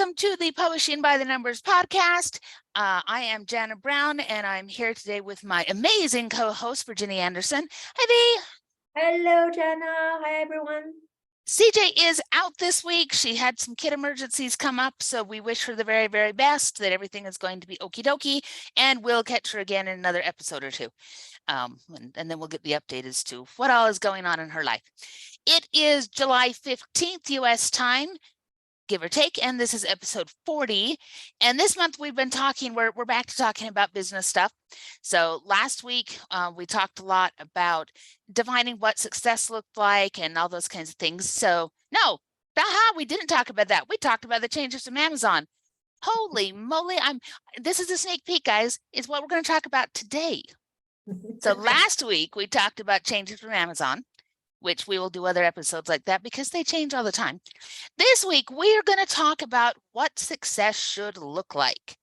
Welcome to the Publishing by the Numbers podcast. I am Jana Brown, and I'm here today with my amazing co-host, Virginia Anderson. Hi, V. Hello, Jana. Hi, everyone. CJ is out this week. She had some kid emergencies come up, so we wish her the very, very best, that everything is going to be okie dokie, and we'll catch her again in another episode or two. And then we'll get the update as to what all is going on in her life. It is July 15th, U.S. time, give or take, and this is episode 40. And this month we've been talking, we're back to talking about business stuff. So last week we talked a lot about defining what success looked like and all those kinds of things. So no, we didn't talk about that. We talked about the changes from Amazon. Holy moly, this is a sneak peek, guys. It's what we're going to talk about today. So last week we talked about changes from Amazon, which we will do other episodes like that because they change all the time. This week, we are going to talk about what success should look like.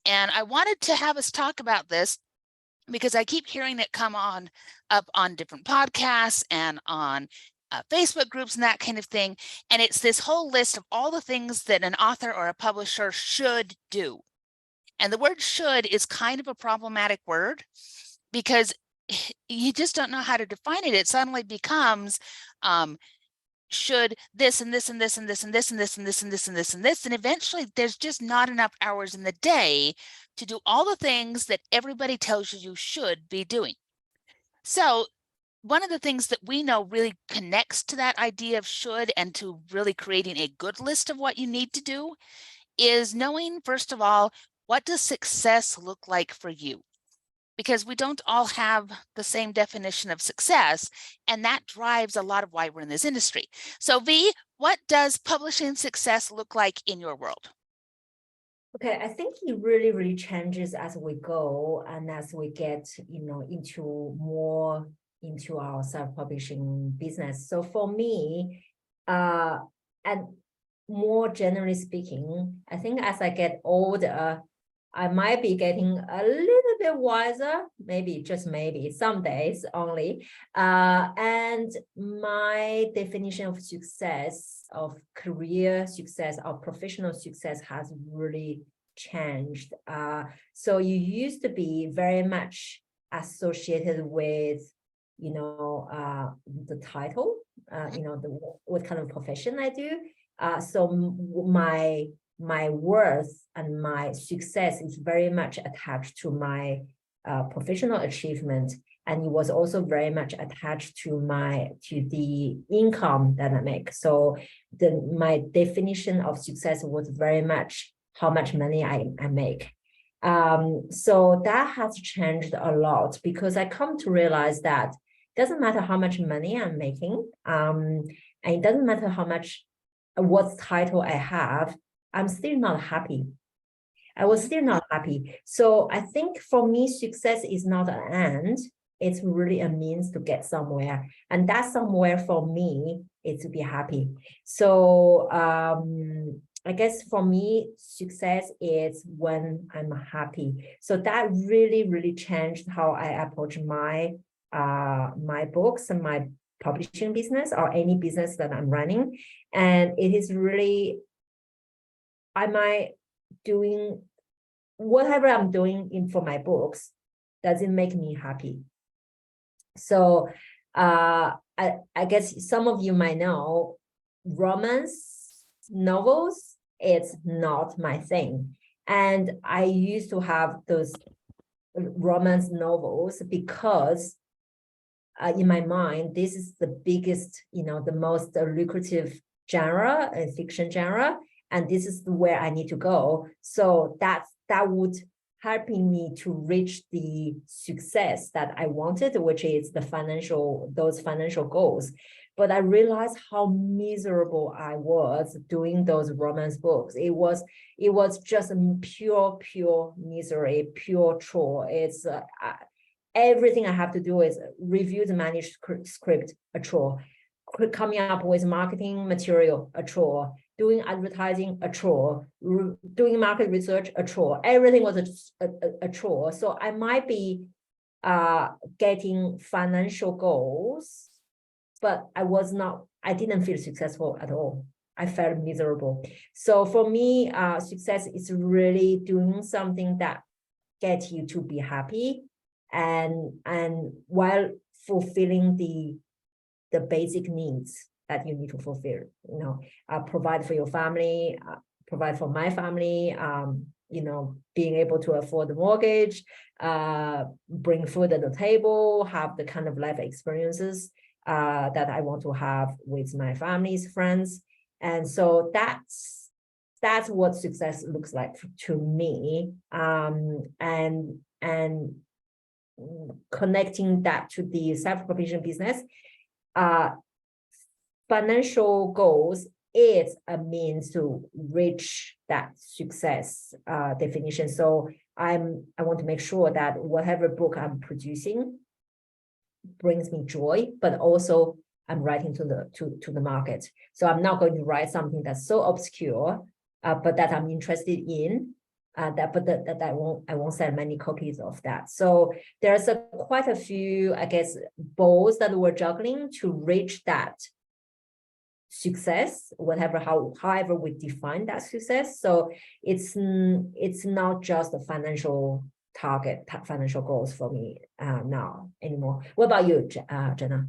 And I wanted to have us talk about this because I keep hearing it come up on different podcasts and on Facebook groups and that kind of thing. And it's this whole list of all the things that an author or a publisher should do. And the word should is kind of a problematic word because you just don't know how to define it. It suddenly becomes should this and this and this and this and this and this and this and this and this and this. And eventually there's just not enough hours in the day to do all the things that everybody tells you should be doing. So one of the things that we know really connects to that idea of should and to really creating a good list of what you need to do is knowing, first of all, what does success look like for you? Because we don't all have the same definition of success, and that drives a lot of why we're in this industry. So V, what does publishing success look like in your world? Okay, I think it really, really changes as we go and as we get, into our self-publishing business. So for me, and more generally speaking, I think as I get older, I might be getting a little bit wiser, maybe, just maybe, some days only. And my definition of success, of career success, of professional success has really changed. So you used to be very much associated with, the title, what kind of profession I do. So my worth and my success is very much attached to my professional achievement, and it was also very much attached to the income that I make. So my definition of success was very much how much money I make. So that has changed a lot because I come to realize that it doesn't matter how much money I'm making, and it doesn't matter what title I have, I'm still not happy. I was still not happy. So I think for me, success is not an end. It's really a means to get somewhere. And that somewhere for me is to be happy. So I guess for me, success is when I'm happy. So that really, really changed how I approach my books and my publishing business or any business that I'm running. And it is really, am I doing whatever I'm doing for my books, does it make me happy? So I guess some of you might know romance novels, it's not my thing. And I used to have those romance novels because in my mind, this is the biggest, the most lucrative genre, fiction genre. And this is where I need to go. So that would helping me to reach the success that I wanted, which is those financial goals. But I realized how miserable I was doing those romance books. It was just pure misery, pure chore. It's everything I have to do is review the manuscript, a chore. Coming up with marketing material, a chore. Doing advertising, a chore. Doing market research, a chore. Everything was a chore. So I might be getting financial goals, but I didn't feel successful at all. I felt miserable. So for me, success is really doing something that gets you to be happy, and while fulfilling the basic needs that you need to fulfill. Provide for your family, provide for my family. Being able to afford the mortgage, bring food at the table, have the kind of life experiences that I want to have with my family's friends. And so that's what success looks like to me. And connecting that to the self-publishing business, financial goals is a means to reach that success definition. So I want to make sure that whatever book I'm producing brings me joy, but also I'm writing to the market. So I'm not going to write something that's so obscure, but that I'm interested in. That I won't sell many copies of that. So there's quite a few, I guess, balls that we're juggling to reach that success, however we define that success. So it's not just a financial target, financial goals for me now anymore. What about you, Jenna?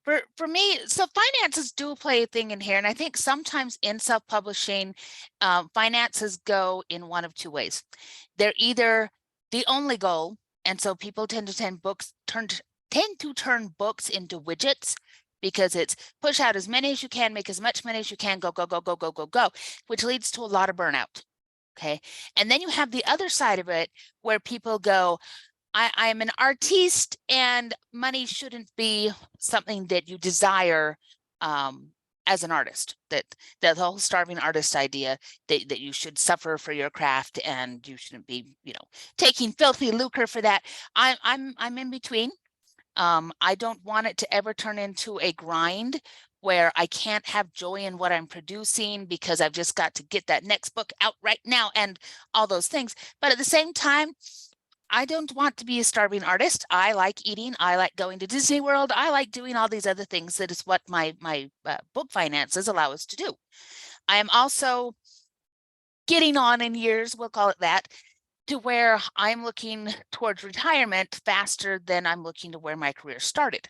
For me, so finances do play a thing in here, and I think sometimes in self-publishing, finances go in one of two ways. They're either the only goal, and so people tend to turn books into widgets, because it's push out as many as you can, make as much money as you can, go, which leads to a lot of burnout. Okay. And then you have the other side of it where people go, I'm an artiste, and money shouldn't be something that you desire as an artist. That the whole starving artist idea that you should suffer for your craft and you shouldn't be, taking filthy lucre for that. I'm in between. I don't want it to ever turn into a grind where I can't have joy in what I'm producing because I've just got to get that next book out right now and all those things. But at the same time, I don't want to be a starving artist. I like eating. I like going to Disney World. I like doing all these other things. That is what my book finances allow us to do. I am also getting on in years, we'll call it that, to where I'm looking towards retirement faster than I'm looking to where my career started.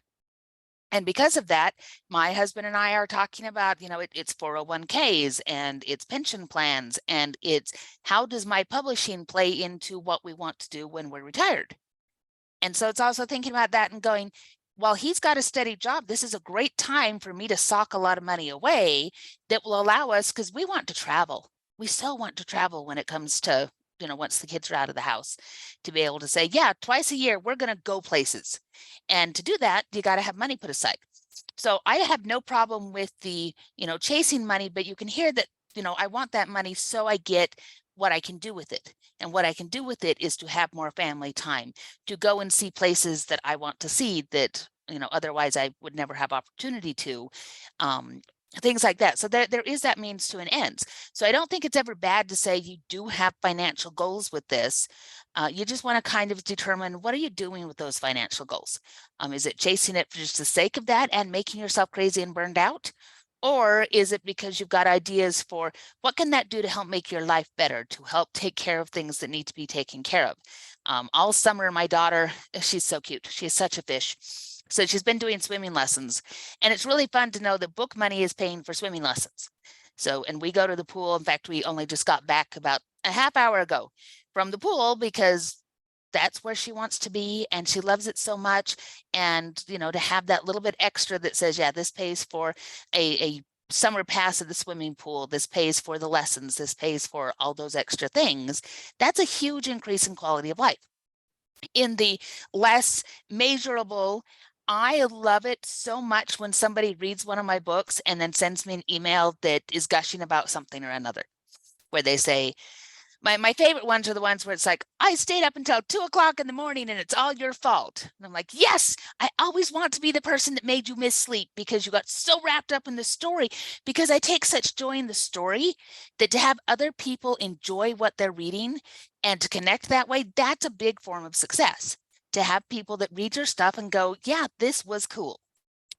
And because of that, my husband and I are talking about, it's 401ks and it's pension plans, and it's how does my publishing play into what we want to do when we're retired? And so it's also thinking about that and going, while he's got a steady job, this is a great time for me to sock a lot of money away that will allow us, because we want to travel. We so want to travel when it comes to, once the kids are out of the house, to be able to say, yeah, twice a year, we're going to go places. And to do that, you got to have money put aside. So I have no problem with the, chasing money, but you can hear that, I want that money so I get what I can do with it. And what I can do with it is to have more family time, to go and see places that I want to see that, otherwise I would never have opportunity to. Things like that. So there is that means to an end. So I don't think it's ever bad to say you do have financial goals with this. You just want to kind of determine, what are you doing with those financial goals? Is it chasing it for just the sake of that and making yourself crazy and burned out? Or is it because you've got ideas for what can that do to help make your life better, to help take care of things that need to be taken care of? All summer, my daughter, she's so cute. She's such a fish. So she's been doing swimming lessons, and it's really fun to know that book money is paying for swimming lessons. So, and we go to the pool. In fact, we only just got back about a half hour ago from the pool because that's where she wants to be and she loves it so much. And, to have that little bit extra that says, yeah, this pays for a summer pass at the swimming pool, this pays for the lessons, this pays for all those extra things. That's a huge increase in quality of life. In the less measurable, I love it so much when somebody reads one of my books and then sends me an email that is gushing about something or another, where they say, my favorite ones are the ones where it's like, I stayed up until 2 o'clock in the morning and it's all your fault. And I'm like, yes, I always want to be the person that made you miss sleep because you got so wrapped up in the story, because I take such joy in the story that to have other people enjoy what they're reading and to connect that way, that's a big form of success. To have people that read your stuff and go, yeah, this was cool.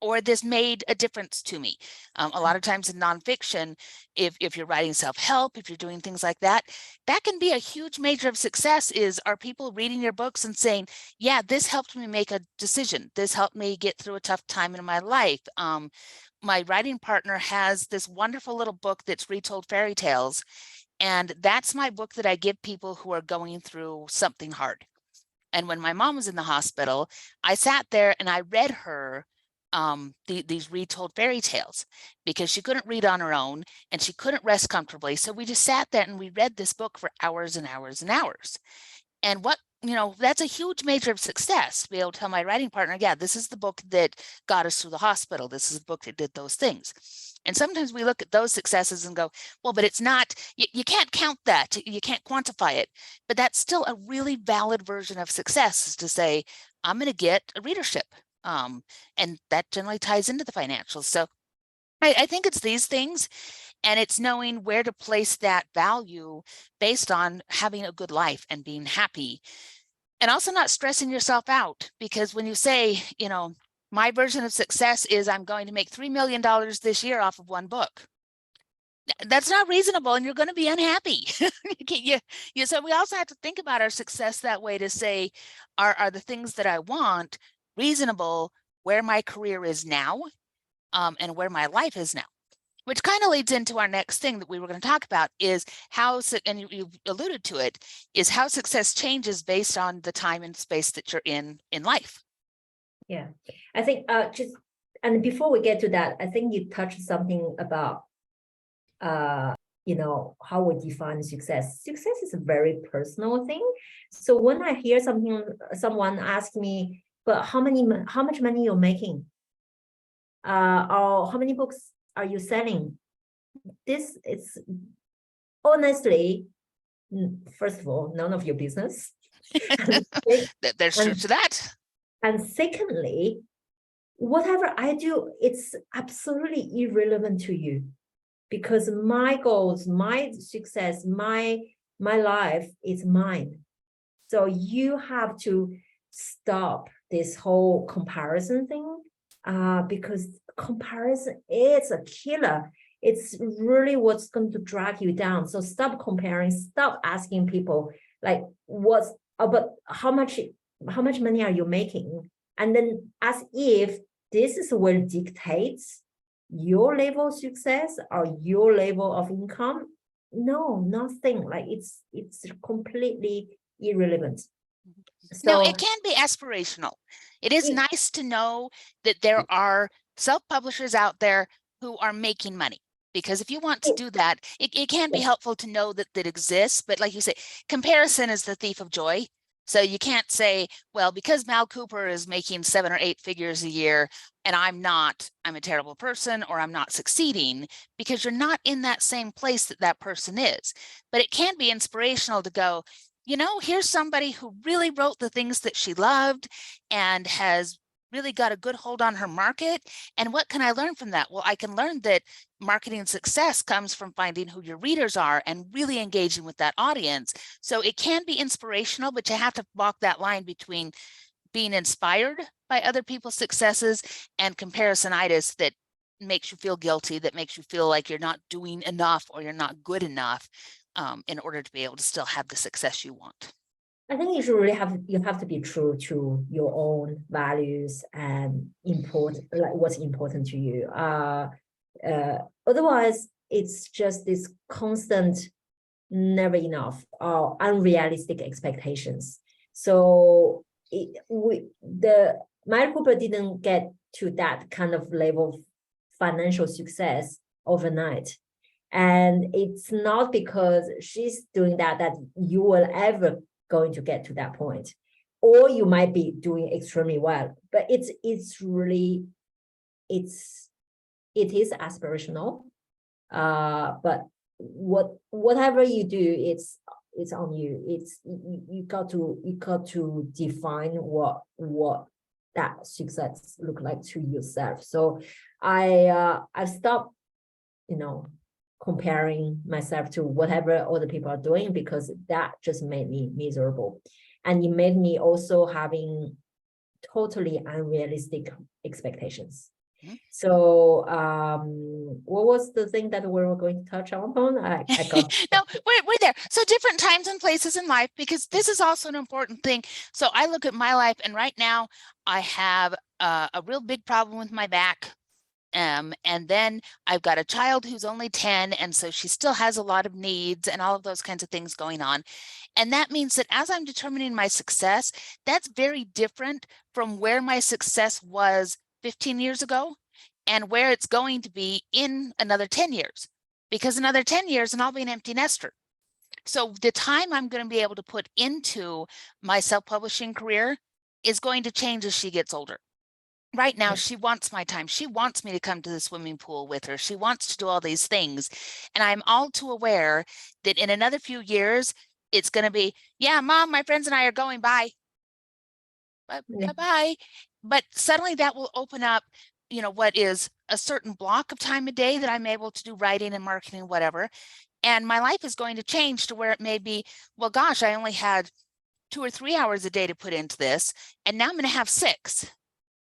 or this made a difference to me. A lot of times in nonfiction, if you're writing self-help, if you're doing things like that, that can be a huge measure of success. Are people reading your books and saying, yeah, this helped me make a decision. This helped me get through a tough time in my life. My writing partner has this wonderful little book that's retold fairy tales. And that's my book that I give people who are going through something hard. And when my mom was in the hospital, I sat there and I read her these retold fairy tales because she couldn't read on her own and she couldn't rest comfortably. So we just sat there and we read this book for hours and hours and hours. And that's a huge measure of success to be able to tell my writing partner, yeah, this is the book that got us through the hospital. This is the book that did those things. And sometimes we look at those successes and go, well, but it's not, you can't count that. You can't quantify it. But that's still a really valid version of success, is to say, I'm going to get a readership. And that generally ties into the financials. So I think it's these things, and it's knowing where to place that value based on having a good life and being happy, and also not stressing yourself out. Because when you say, my version of success is I'm going to make $3 million this year off of one book, that's not reasonable, and you're going to be unhappy. So we also have to think about our success that way, to say, are the things that I want reasonable where my career is now, and where my life is now? Which kind of leads into our next thing that we were going to talk about, is how, and you alluded to it, is how success changes based on the time and space that you're in life. Yeah, I think and before we get to that, I think you touched something about how we define success. Success is a very personal thing. So when I hear someone ask me, but how much money you're making, or how many books are you selling? This is honestly, first of all, none of your business. There's truth to that. And secondly, whatever I do, it's absolutely irrelevant to you, because my goals, my success, my life is mine. So you have to stop this whole comparison thing, because comparison is a killer. It's really what's going to drag you down. So stop comparing, stop asking people like, how much money are you making? And then as if this is what dictates your level of success or your level of income. No, nothing. Like it's completely irrelevant. So, no, it can be aspirational. It is nice to know that there are self-publishers out there who are making money, because if you want to do that, it can be helpful to know that exists. But like you say, comparison is the thief of joy. So you can't say, well, because Mal Cooper is making 7 or 8 figures a year and I'm not, I'm a terrible person, or I'm not succeeding, because you're not in that same place that person is. But it can be inspirational to go, here's somebody who really wrote the things that she loved and has really got a good hold on her market. And what can I learn from that? Well, I can learn that marketing success comes from finding who your readers are and really engaging with that audience. So it can be inspirational, but you have to walk that line between being inspired by other people's successes and comparisonitis that makes you feel guilty, that makes you feel like you're not doing enough or you're not good enough in order to be able to still have the success you want. I think you have to be true to your own values and what's important to you. Otherwise, it's just this constant, never enough, or unrealistic expectations. So Mary Cooper didn't get to that kind of level of financial success overnight. And it's not because she's doing that you will ever going to get to that point, or you might be doing extremely well. But it is aspirational. But whatever you do, it's on you. You got to define what that success look like to yourself. So I stopped, comparing myself to whatever other people are doing, because that just made me miserable. And it made me also having totally unrealistic expectations. So what was the thing that we were going to touch on? I got No, we're there. So different times and places in life, because this is also an important thing. So I look at my life, and right now I have a real big problem with my back. And then I've got a child who's only 10, and so she still has a lot of needs and all of those kinds of things going on. And that means that as I'm determining my success, that's very different from where my success was 15 years ago and where it's going to be in another 10 years. Because another 10 years and I'll be an empty nester. So the time I'm going to be able to put into my self-publishing career is going to change as she gets older. Right now, she wants my time. She wants me to come to the swimming pool with her. She wants to do all these things. And I'm all too aware that in another few years, it's going to be, yeah, Mom, my friends and I are going, bye. Bye-bye. But suddenly that will open up, what is a certain block of time a day that I'm able to do writing and marketing, whatever. And my life is going to change to where it may be, well, gosh, I only had 2 or 3 hours a day to put into this, and now I'm going to have 6.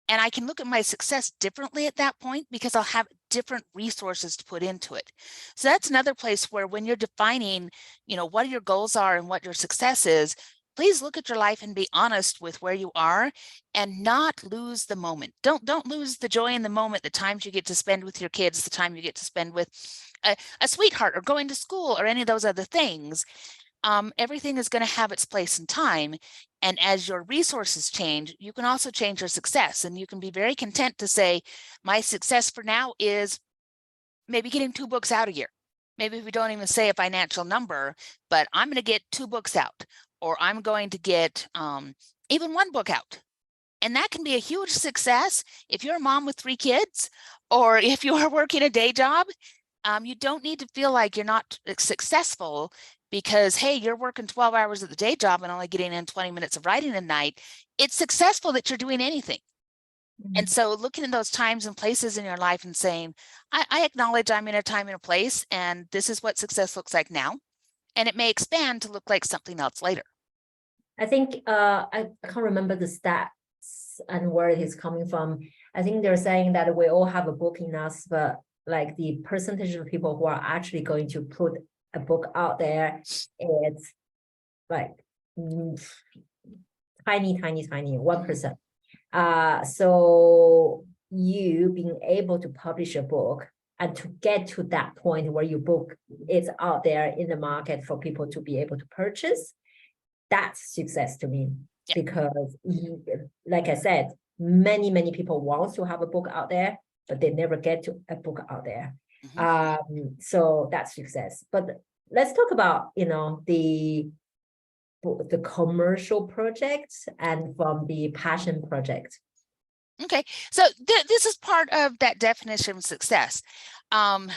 And I can look at my success differently at that point because I'll have different resources to put into it. So that's another place where when you're defining, what your goals are and what your success is, please look at your life and be honest with where you are and not lose the moment. Don't lose the joy in the moment, the times you get to spend with your kids, the time you get to spend with a sweetheart or going to school or any of those other things. Everything is going to have its place and time. And as your resources change, you can also change your success. And you can be very content to say, my success for now is maybe getting 2 books out a year. Maybe we don't even say a financial number, but I'm going to get 2 books out, or I'm going to get even 1 book out. And that can be a huge success if you're a mom with 3 kids, or if you are working a day job. You don't need to feel like you're not successful because, hey, you're working 12 hours at the day job and only getting in 20 minutes of writing a night. It's successful that you're doing anything. And so looking at those times and places in your life and saying, I acknowledge I'm in a time and a place, and this is what success looks like now. And it may expand to look like something else later. I think I can't remember the stats and where it is coming from. I think they're saying that we all have a book in us, but like the percentage of people who are actually going to put a book out there, it's like tiny 1%. So you being able to publish a book and to get to that point where your book is out there in the market for people to be able to purchase, that's success to me. Because like I said, many people want to have a book out there, but they never get to a book out there. So that's success. But let's talk about the commercial projects and from the passion project. Okay, so this is part of that definition of success. One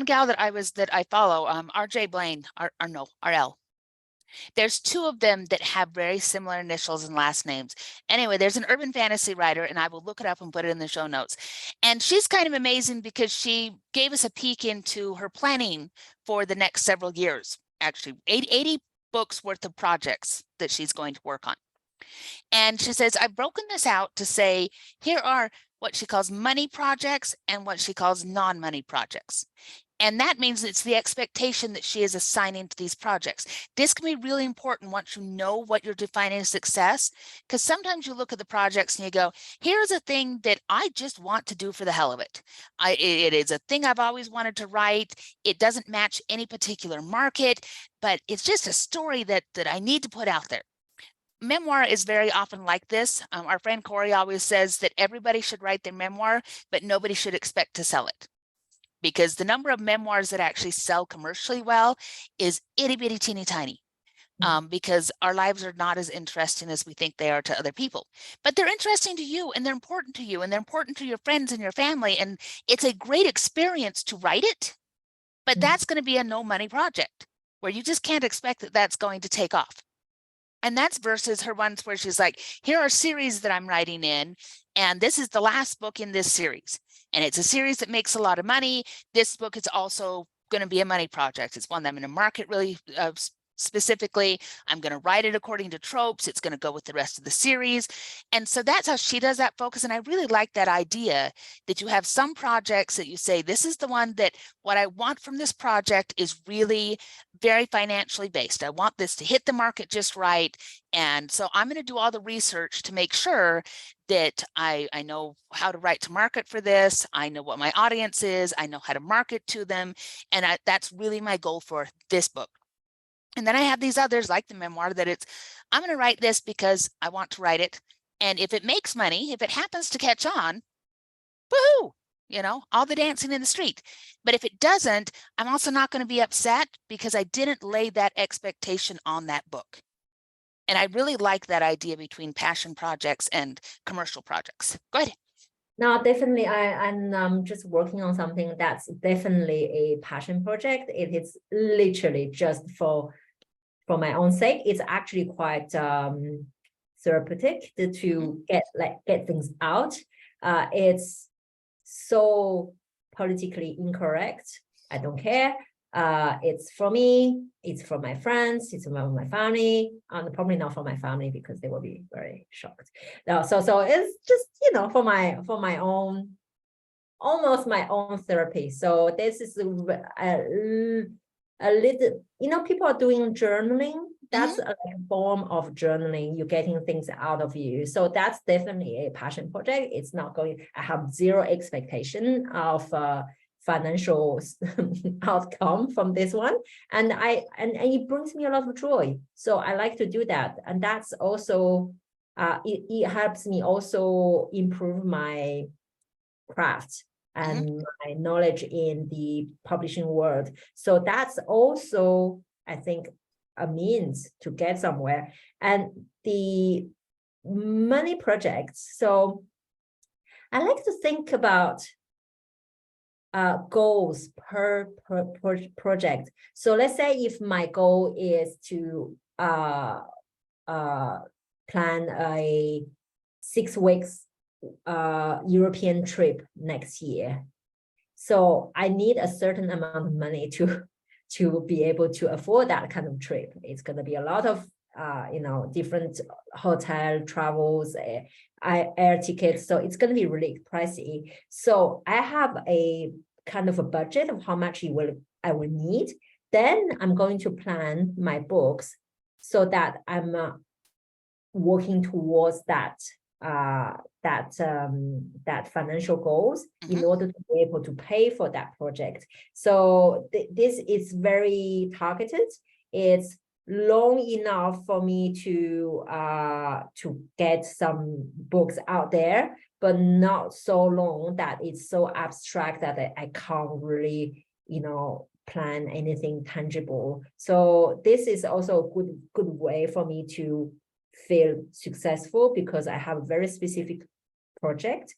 gal that I follow, RJ Blain, RL. There's 2 of them that have very similar initials and last names. Anyway, there's an urban fantasy writer, and I will look it up and put it in the show notes. And she's kind of amazing because she gave us a peek into her planning for the next several years. Actually, 80 books worth of projects that she's going to work on. And she says, I've broken this out to say, here are what she calls money projects and what she calls non-money projects. And that means it's the expectation that she is assigning to these projects. This can be really important once you know what you're defining as success, because sometimes you look at the projects and you go, here's a thing that I just want to do for the hell of it. It is a thing I've always wanted to write. It doesn't match any particular market, but it's just a story that I need to put out there. Memoir is very often like this. Our friend Corey always says that everybody should write their memoir, but nobody should expect to sell it. Because the number of memoirs that actually sell commercially well is itty bitty teeny tiny. Because our lives are not as interesting as we think they are to other people. But they're interesting to you, and they're important to you, and they're important to your friends and your family. And it's a great experience to write it, but that's going to be a no money project where you just can't expect that that's going to take off. And that's versus her ones where she's like, here are series that I'm writing in, and this is the last book in this series. And it's a series that makes a lot of money. This book is also going to be a money project. It's one that I'm going to market really specifically. I'm going to write it according to tropes. It's going to go with the rest of the series. And so that's how she does that focus. And I really like that idea that you have some projects that you say, this is the one that what I want from this project is really very financially based. I want this to hit the market just right. And so I'm going to do all the research to make sure that I know how to write to market for this. I know what my audience is. I know how to market to them. And that's really my goal for this book. And then I have these others like the memoir that I'm going to write this because I want to write it. And if it makes money, if it happens to catch on, woohoo, all the dancing in the street. But if it doesn't, I'm also not going to be upset because I didn't lay that expectation on that book. And I really like that idea between passion projects and commercial projects. Go ahead. No, definitely. I'm just working on something that's definitely a passion project. It is literally just for my own sake. It's actually quite therapeutic to get things out. It's so politically incorrect. I don't care. It's for me, it's for my friends, it's for my family, and probably not for my family because they will be very shocked. No, so it's just, for my own, almost my own therapy. So this is a little, people are doing journaling. That's a form of journaling. You're getting things out of you. So that's definitely a passion project. It's not going, I have zero expectation of financial outcome from this one, and it brings me a lot of joy. So I like to do that, and that's also it helps me also improve my craft and my knowledge in the publishing world. So that's also, I think, a means to get somewhere. And the money projects, so I like to think about goals per project. So let's say if my goal is to plan a 6 weeks European trip next year. So I need a certain amount of money to be able to afford that kind of trip. It's going to be a lot of different hotel travels, air tickets. So it's going to be really pricey. So I have a kind of a budget of how much I will need. Then I'm going to plan my books so that I'm working towards that financial goals in order to be able to pay for that project. So this is very targeted. It's long enough for me to get some books out there, but not so long that it's so abstract that I can't really, plan anything tangible. So this is also a good way for me to feel successful because I have a very specific project.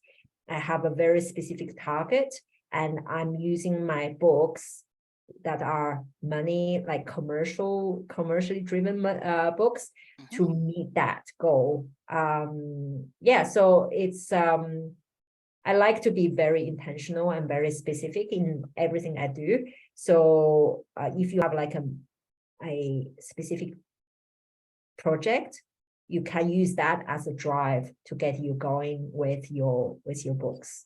I have a very specific target, and I'm using my books that are like commercially driven books to meet that goal. So it's I like to be very intentional and very specific in everything I do. So if you have like a specific project, you can use that as a drive to get you going with your books.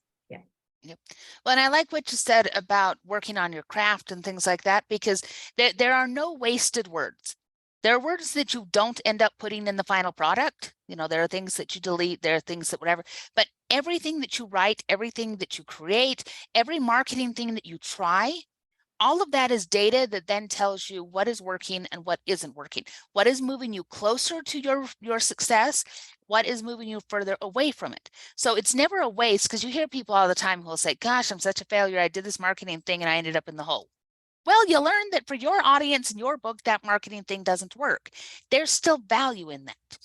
Yep. Well, and I like what you said about working on your craft and things like that, because there are no wasted words. There are words that you don't end up putting in the final product. There are things that you delete, there are things that whatever, but everything that you write, everything that you create, every marketing thing that you try, all of that is data that then tells you what is working and what isn't working, what is moving you closer to your success, what is moving you further away from it. So it's never a waste, because you hear people all the time who will say, gosh, I'm such a failure. I did this marketing thing and I ended up in the hole. Well, you learn that for your audience and your book, that marketing thing doesn't work. There's still value in that.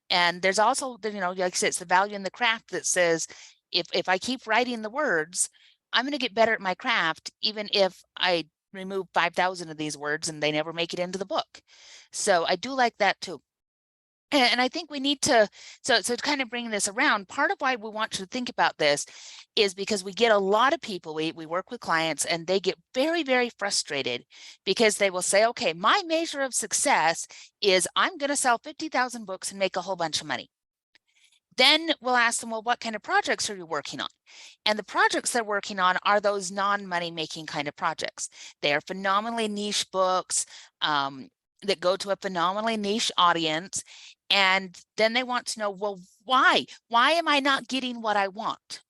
And there's also, like I said, it's the value in the craft that says, if I keep writing the words, I'm going to get better at my craft, even if I remove 5,000 of these words and they never make it into the book. So I do like that too. And I think we need to, so kind of bring this around, part of why we want you to think about this is because we get a lot of people, we work with clients and they get very, very frustrated because they will say, okay, my measure of success is I'm going to sell 50,000 books and make a whole bunch of money. Then we'll ask them, well, what kind of projects are you working on? And the projects they're working on are those non-money making kind of projects. They are phenomenally niche books that go to a phenomenally niche audience. And then they want to know, well, why? Why am I not getting what I want?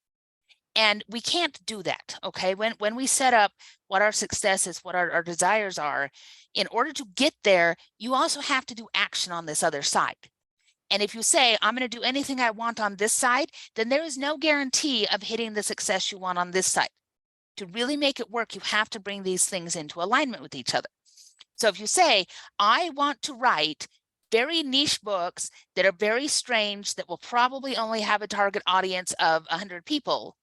And we can't do that, okay? When we set up what our success is, what our desires are, in order to get there, you also have to do action on this other side. And if you say, I'm going to do anything I want on this side, then there is no guarantee of hitting the success you want on this side. To really make it work, you have to bring these things into alignment with each other. So if you say, I want to write very niche books that are very strange, that will probably only have a target audience of 100 people,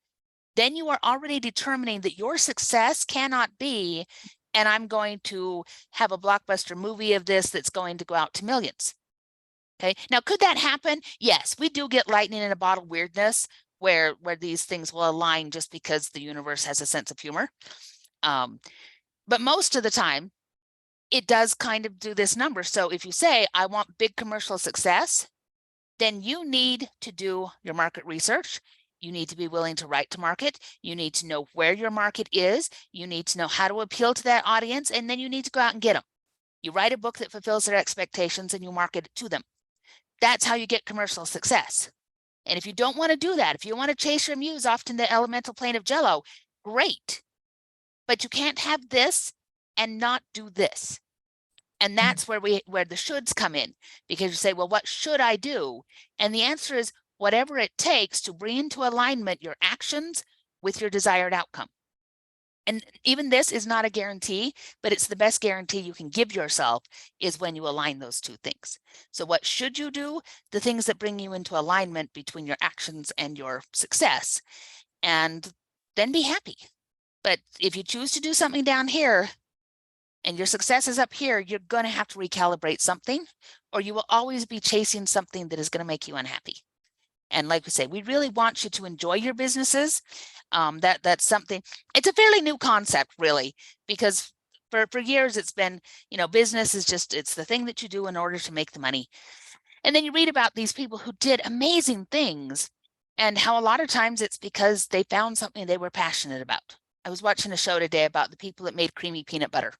then you are already determining that your success cannot be, and I'm going to have a blockbuster movie of this that's going to go out to millions. Okay, now could that happen? Yes, we do get lightning in a bottle weirdness where these things will align just because the universe has a sense of humor. But most of the time, it does kind of do this number. So if you say, I want big commercial success, then you need to do your market research. You need to be willing to write to market. You need to know where your market is. You need to know how to appeal to that audience, and then you need to go out and get them. You write a book that fulfills their expectations and you market it to them. That's how you get commercial success. And if you don't want to do that, if you want to chase your muse off to the elemental plane of Jello, great. But you can't have this and not do this. And that's where the shoulds come in, because you say, well, what should I do? And the answer is whatever it takes to bring into alignment your actions with your desired outcome. And even this is not a guarantee, but it's the best guarantee you can give yourself is when you align those two things. So what should you do? The things that bring you into alignment between your actions and your success, and then be happy. But if you choose to do something down here and your success is up here, you're going to have to recalibrate something, or you will always be chasing something that is going to make you unhappy. And like we say, we really want you to enjoy your businesses. That's something, it's a fairly new concept, really, because for years it's been, business is just, it's the thing that you do in order to make the money. And then you read about these people who did amazing things and how a lot of times it's because they found something they were passionate about. I was watching a show today about the people that made creamy peanut butter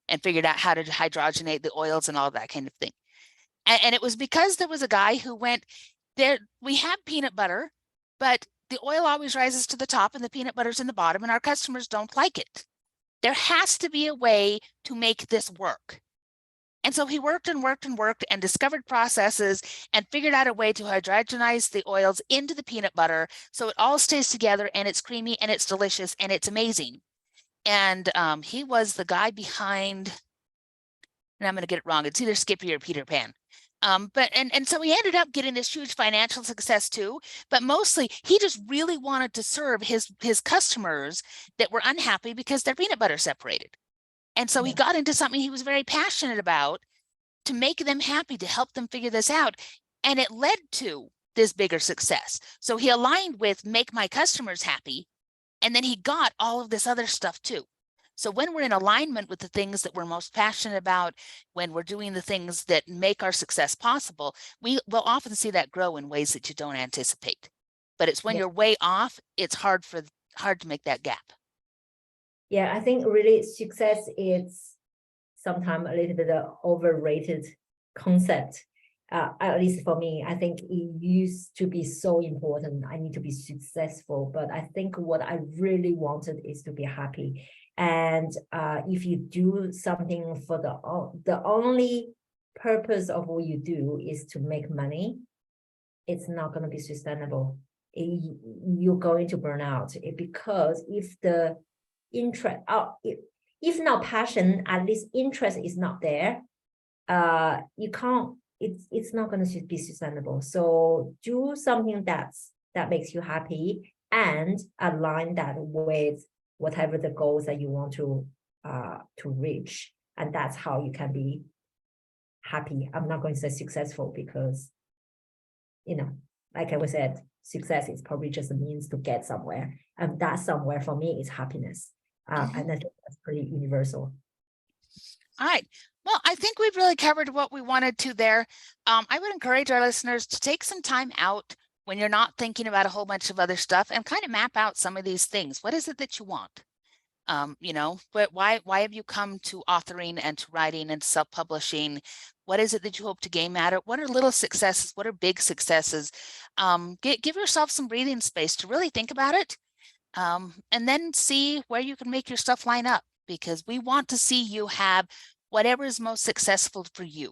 and figured out how to hydrogenate the oils and all that kind of thing. And it was because there was a guy who went, there, we have peanut butter, but the oil always rises to the top and the peanut butter's in the bottom, and our customers don't like it. There has to be a way to make this work. And so he worked and worked and worked and discovered processes and figured out a way to hydrogenize the oils into the peanut butter so it all stays together and it's creamy and it's delicious and it's amazing. And he was the guy behind, and I'm going to get it wrong, it's either Skippy or Peter Pan. But so he ended up getting this huge financial success too, but mostly he just really wanted to serve his customers that were unhappy because their peanut butter separated. And so he got into something he was very passionate about to make them happy, to help them figure this out. And it led to this bigger success. So he aligned with make my customers happy. And then he got all of this other stuff too. So when we're in alignment with the things that we're most passionate about, when we're doing the things that make our success possible, we will often see that grow in ways that you don't anticipate. But it's when you're way off, it's hard to make that gap. Yeah, I think really success is sometimes a little bit of overrated concept. At least for me, I think it used to be so important. I need to be successful, but I think what I really wanted is to be happy. And if you do something for the only purpose of what you do is to make money, it's not going to be sustainable. You're going to burn out because if the interest, if not passion, at least interest is not there. You can't. It's not going to be sustainable. So do something that makes you happy and align that with whatever the goals that you want to reach, and that's how you can be happy. I'm not going to say successful because, you know, like I said, success is probably just a means to get somewhere. And that somewhere for me is happiness. And I think that's pretty universal. All right. Well, I think we've really covered what we wanted to there. I would encourage our listeners to take some time out when you're not thinking about a whole bunch of other stuff and kind of map out some of these things. What is it that you want? You know, but why have you come to authoring and to writing and self-publishing? What is it that you hope to gain at it? What are little successes? What are big successes? Give yourself some breathing space to really think about it. And then see where you can make your stuff line up, because we want to see you have whatever is most successful for you.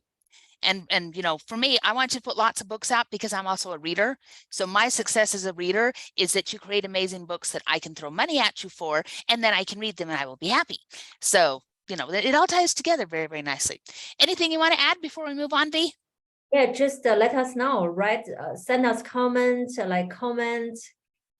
And you know, for me, I want you to put lots of books out because I'm also a reader. So my success as a reader is that you create amazing books that I can throw money at you for, and then I can read them and I will be happy. So, you know, it all ties together very, very nicely. Anything you want to add before we move on, Dee? Yeah, just let us know, right? Send us comments,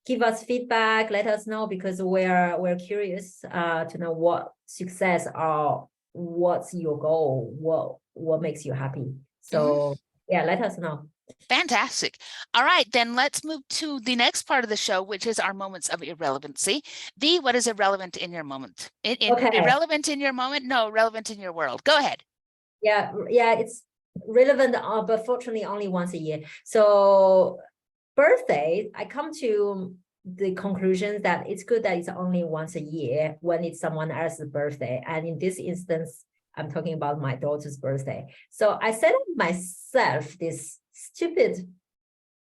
give us feedback, let us know, because we're curious to know what success or what's your goal, what makes you happy. So yeah, let us know. Fantastic. All right, then let's move to the next part of the show, which is our moments of irrelevancy. Dee, what is irrelevant in your moment? Okay. Irrelevant in your moment? No, relevant in your world. Go ahead. Yeah, it's relevant, but fortunately only once a year. So birthday, I come to the conclusion that it's good that it's only once a year when it's someone else's birthday. And in this instance, I'm talking about my daughter's birthday. So I set up myself this stupid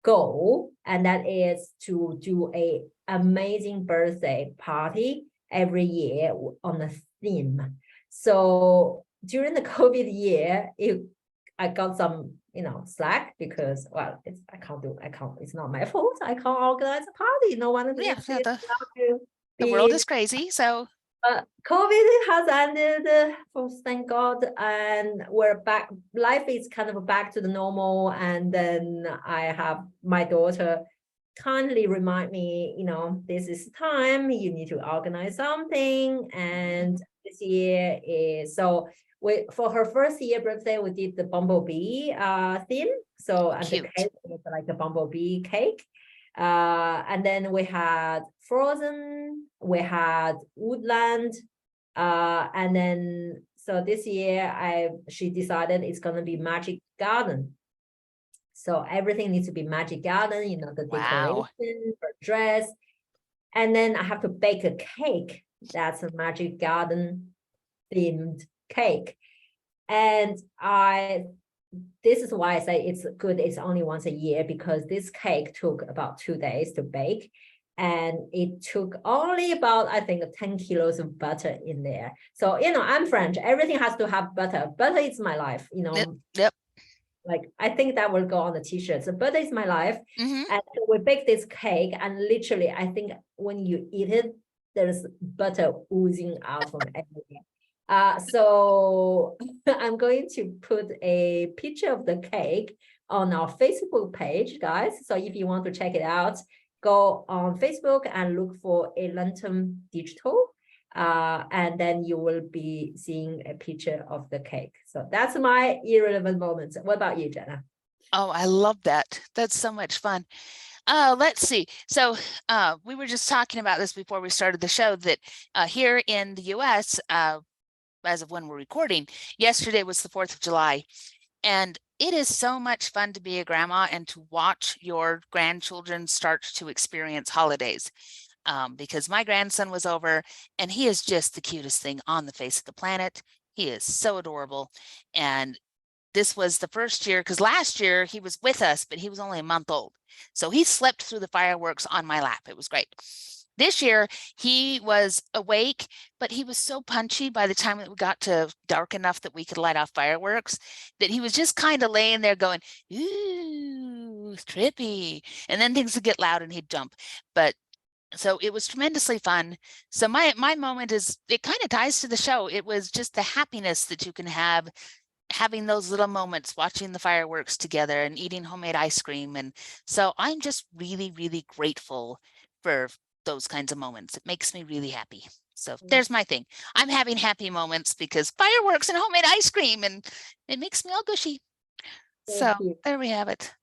goal, and that is to do a amazing birthday party every year on a theme. So during the COVID year, I got some, slack because, well, it's not my fault. I can't organize a party. No one needs to the world is crazy. So COVID has ended, thank God, and we're back. Life is kind of back to the normal. And then I have my daughter kindly remind me, this is time, you need to organize something. And this year is, so for her first year birthday, we did the bumblebee theme. So and the cake was like the bumblebee cake. And then we had Frozen, we had Woodland, and then so this year she decided it's gonna be Magic Garden. So everything needs to be Magic Garden, the decoration, her dress, and then I have to bake a cake that's a Magic Garden themed cake. And this is why I say it's good it's only once a year, because this cake took about 2 days to bake, and it took only about, I think, 10 kilos of butter in there. So, I'm French, everything has to have butter. Butter is my life, Yep. Like, I think that will go on the t-shirt. So butter is my life. And so we baked this cake, and literally, I think when you eat it, there's butter oozing out from everywhere. So I'm going to put a picture of the cake on our Facebook page, guys. So if you want to check it out, go on Facebook and look for A Lantern Digital. And then you will be seeing a picture of the cake. So that's my irrelevant moments. What about you, Jenna? Oh, I love that. That's so much fun. Let's see. So we were just talking about this before we started the show, that here in the US, as of when we're recording, yesterday was the 4th of July. And it is so much fun to be a grandma and to watch your grandchildren start to experience holidays. Because my grandson was over, and he is just the cutest thing on the face of the planet. He is so adorable. And this was the first year, because last year he was with us, but he was only a month old. So he slept through the fireworks on my lap. It was great. This year he was awake, but he was so punchy by the time that we got to dark enough that we could light off fireworks, that he was just kind of laying there going, ooh, trippy. And then things would get loud and he'd jump. But so it was tremendously fun. So my moment is, it kind of ties to the show. It was just the happiness that you can have having those little moments, watching the fireworks together and eating homemade ice cream. And so I'm just really, really grateful for those kinds of moments. It makes me really happy. So there's my thing. I'm having happy moments because fireworks and homemade ice cream, and it makes me all gushy. So there we have it.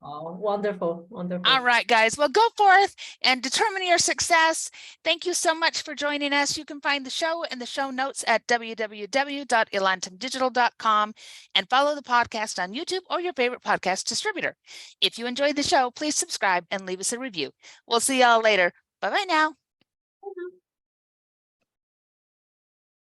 Oh, wonderful, wonderful. All right, guys. Well, go forth and determine your success. Thank you so much for joining us. You can find the show and the show notes at www.elantumdigital.com and follow the podcast on YouTube or your favorite podcast distributor. If you enjoyed the show, please subscribe and leave us a review. We'll see y'all later. Bye-bye now.